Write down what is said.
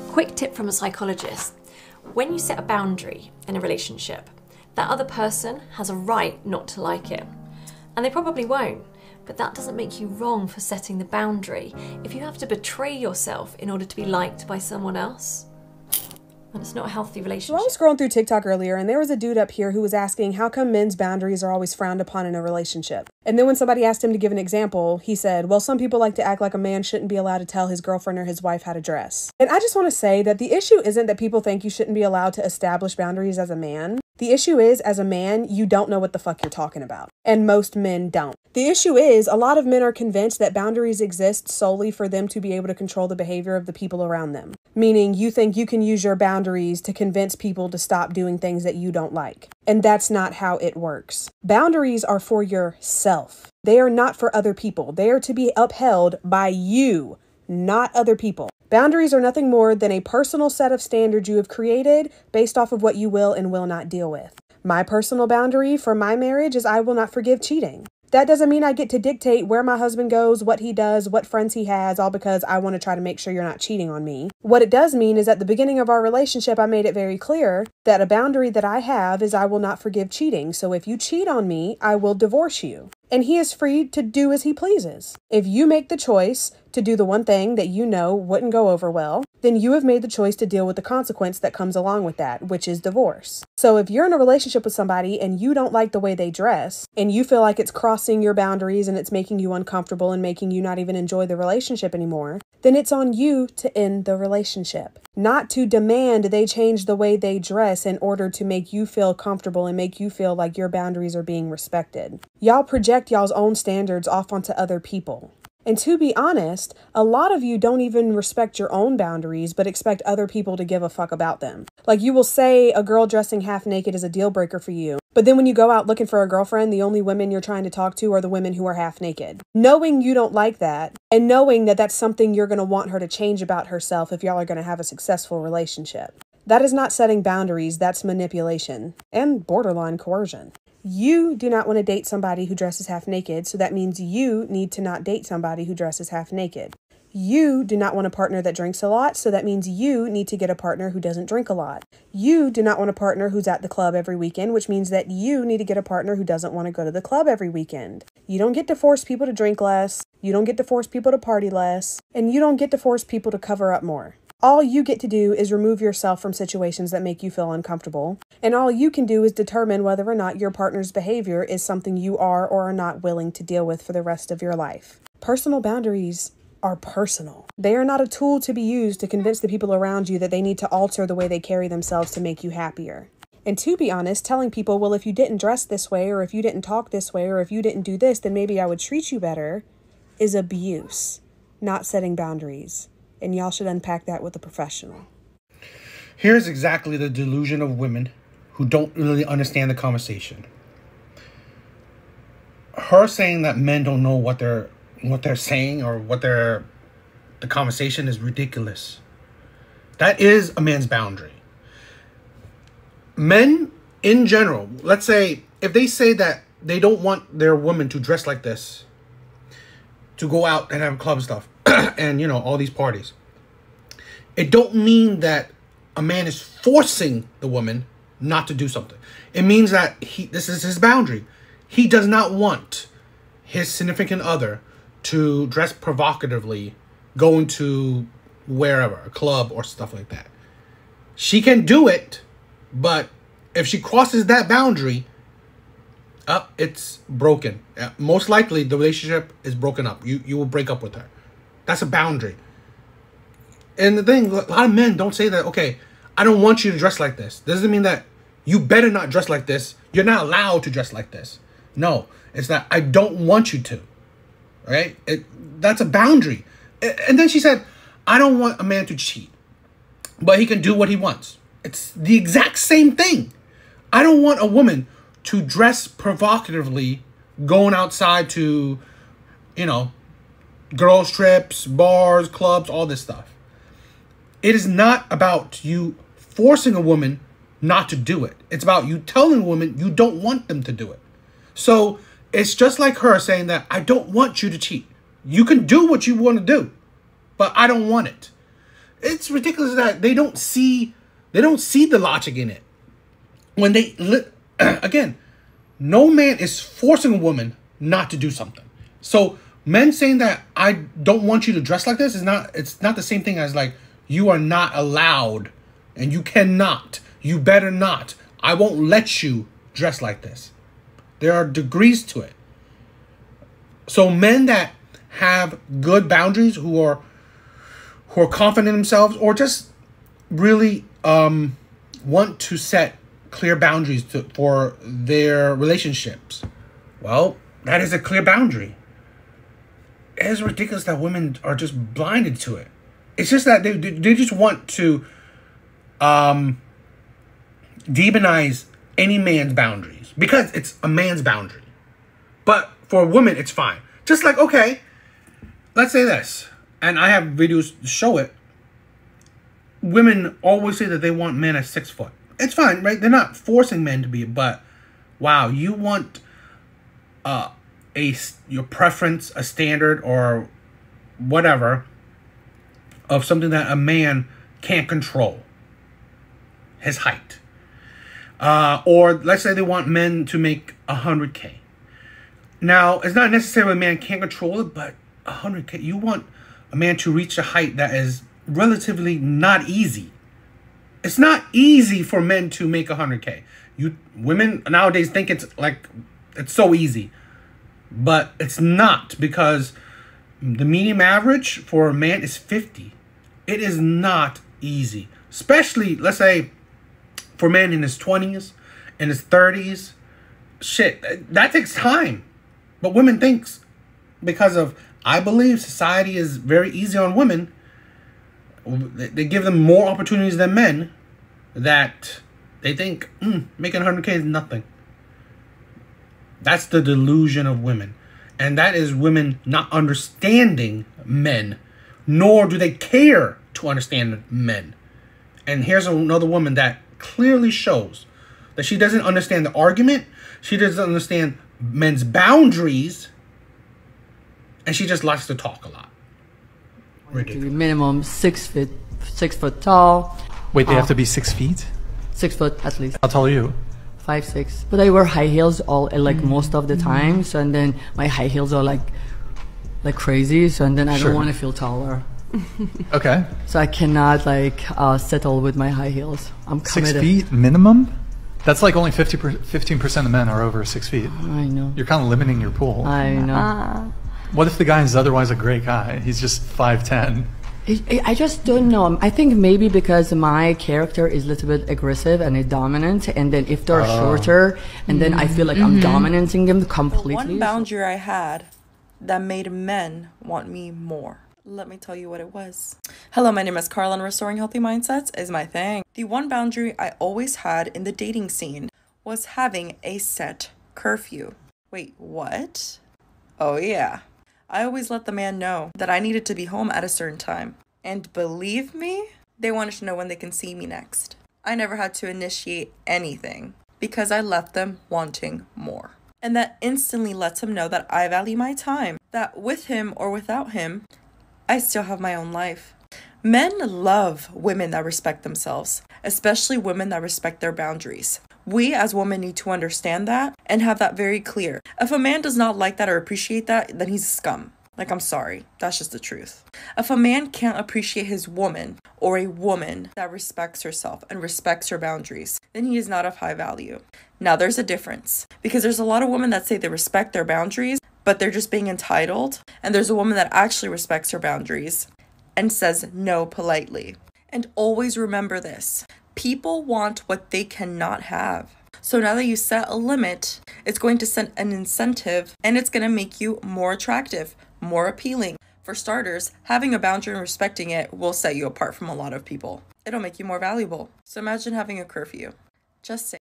Quick tip from a psychologist. When you set a boundary in a relationship, that other person has a right not to like it. And they probably won't, but that doesn't make you wrong for setting the boundary if you have to betray yourself in order to be liked by someone else. And it's not a healthy relationship. So I was scrolling through TikTok earlier and there was a dude up here who was asking how come men's boundaries are always frowned upon in a relationship. And then when somebody asked him to give an example, he said, well, some people like to act like a man shouldn't be allowed to tell his girlfriend or his wife how to dress. And I just want to say that the issue isn't that people think you shouldn't be allowed to establish boundaries as a man. The issue is, as a man, you don't know what the fuck you're talking about. And most men don't. The issue is, a lot of men are convinced that boundaries exist solely for them to be able to control the behavior of the people around them. Meaning, you think you can use your boundaries to convince people to stop doing things that you don't like. And that's not how it works. Boundaries are for yourself. They are not for other people. They are to be upheld by you, not other people. Boundaries are nothing more than a personal set of standards you have created based off of what you will and will not deal with. My personal boundary for my marriage is I will not forgive cheating. That doesn't mean I get to dictate where my husband goes, what he does, what friends he has, all because I want to try to make sure you're not cheating on me. What it does mean is at the beginning of our relationship, I made it very clear that a boundary that I have is I will not forgive cheating. So if you cheat on me, I will divorce you. And he is free to do as he pleases. If you make the choice to do the one thing that you know wouldn't go over well, then you have made the choice to deal with the consequence that comes along with that, which is divorce. So if you're in a relationship with somebody and you don't like the way they dress, and you feel like it's crossing your boundaries and it's making you uncomfortable and making you not even enjoy the relationship anymore, then it's on you to end the relationship. Not to demand they change the way they dress in order to make you feel comfortable and make you feel like your boundaries are being respected. Y'all project y'all's own standards off onto other people. And to be honest, a lot of you don't even respect your own boundaries, but expect other people to give a fuck about them. Like you will say a girl dressing half naked is a deal breaker for you. But then when you go out looking for a girlfriend, the only women you're trying to talk to are the women who are half naked. Knowing you don't like that and knowing that that's something you're going to want her to change about herself if y'all are going to have a successful relationship. That is not setting boundaries. That's manipulation and borderline coercion. You do not want to date somebody who dresses half naked, so that means you need to not date somebody who dresses half naked. You do not want a partner that drinks a lot, so that means you need to get a partner who doesn't drink a lot. You do not want a partner who's at the club every weekend, which means that you need to get a partner who doesn't want to go to the club every weekend. You don't get to force people to drink less, you don't get to force people to party less, and you don't get to force people to cover up more. All you get to do is remove yourself from situations that make you feel uncomfortable. And all you can do is determine whether or not your partner's behavior is something you are or are not willing to deal with for the rest of your life. Personal boundaries are personal. They are not a tool to be used to convince the people around you that they need to alter the way they carry themselves to make you happier. And to be honest, telling people, well, if you didn't dress this way, or if you didn't talk this way, or if you didn't do this, then maybe I would treat you better, is abuse, not setting boundaries. And y'all should unpack that with a professional. Here's exactly the delusion of women who don't really understand the conversation. Her saying that men don't know what they're saying or the conversation is ridiculous. That is a man's boundary. Men in general, let's say if they say that they don't want their woman to dress like this, to go out and have club stuff, and, you know, all these parties. It don't mean that a man is forcing the woman not to do something. It means that this is his boundary. He does not want his significant other to dress provocatively going to wherever, a club or stuff like that. She can do it, but if she crosses that boundary, it's broken. Most likely, the relationship is broken up. You will break up with her. That's a boundary. And the thing, a lot of men don't say that, okay, I don't want you to dress like this. Doesn't mean that you better not dress like this. You're not allowed to dress like this. No, it's that I don't want you to. Right? That's a boundary. And then she said, I don't want a man to cheat, but he can do what he wants. It's the exact same thing. I don't want a woman to dress provocatively going outside to, you know, girls' trips, bars, clubs, all this stuff. It is not about you forcing a woman not to do it. It's about you telling a woman you don't want them to do it. So it's just like her saying that I don't want you to cheat. You can do what you want to do, but I don't want it. It's ridiculous that they don't see the logic in it. When again, no man is forcing a woman not to do something. So men saying that I don't want you to dress like this it's not the same thing as like you are not allowed and you cannot, you better not. I won't let you dress like this. There are degrees to it. So men that have good boundaries, who are confident in themselves, or just really want to set clear boundaries for their relationships, well, that is a clear boundary. It is ridiculous that women are just blinded to it. It's just that they just want to demonize any man's boundaries because it's a man's boundary. But for a woman, it's fine. Just like, okay, let's say this, and I have videos to show it. Women always say that they want men at 6 foot. It's fine, right? They're not forcing men to be, but wow, you want your preference, a standard, or whatever of something that a man can't control, his height. Or let's say they want men to make 100K. Now, it's not necessarily a man can't control it, but 100K, you want a man to reach a height that is relatively not easy. It's not easy for men to make 100K. Women nowadays think it's so easy, but it's not, because the medium average for a man is 50. It is not easy, especially, let's say, for a man in his 20s, in his 30s. Shit, that takes time. But women thinks, because of, I believe society is very easy on women, they give them more opportunities than men, that they think making 100K is nothing. That's the delusion of women. And that is women not understanding men, nor do they care to understand men. And here's another woman that clearly shows that she doesn't understand the argument, she doesn't understand men's boundaries, and she just likes to talk a lot. Ridiculous. Minimum 6 foot tall. Wait, they have to be 6 feet? 6 foot at least. How tall are you? 5'6". But I wear high heels most of the time. So, and then my high heels are like crazy. So, and then I don't want to feel taller. Okay. So I cannot settle with my high heels. I'm committed. 6 feet minimum? That's like only 15% of men are over 6 feet. I know. You're kind of limiting your pool. I know. What if the guy is otherwise a great guy? He's just 5'10". I just don't know. I think maybe because my character is a little bit aggressive and dominant, and then if they're shorter, and then I feel like I'm dominating them completely. The one boundary I had that made men want me more. Let me tell you what it was. Hello, my name is Carla, and restoring healthy mindsets is my thing. The one boundary I always had in the dating scene was having a set curfew. Wait, what? Oh yeah. I always let the man know that I needed to be home at a certain time. And believe me, they wanted to know when they can see me next. I never had to initiate anything because I left them wanting more. And that instantly lets him know that I value my time, that with him or without him, I still have my own life. Men love women that respect themselves, especially women that respect their boundaries. We as women need to understand that and have that very clear. If a man does not like that or appreciate that, then he's a scum. I'm sorry. That's just the truth. If a man can't appreciate his woman or a woman that respects herself and respects her boundaries, then he is not of high value. Now, there's a difference because there's a lot of women that say they respect their boundaries, but they're just being entitled. And there's a woman that actually respects her boundaries and says no politely. And always remember this. People want what they cannot have. So now that you set a limit, it's going to set an incentive and it's going to make you more attractive, more appealing. For starters, having a boundary and respecting it will set you apart from a lot of people. It'll make you more valuable. So imagine having a curfew. Just say.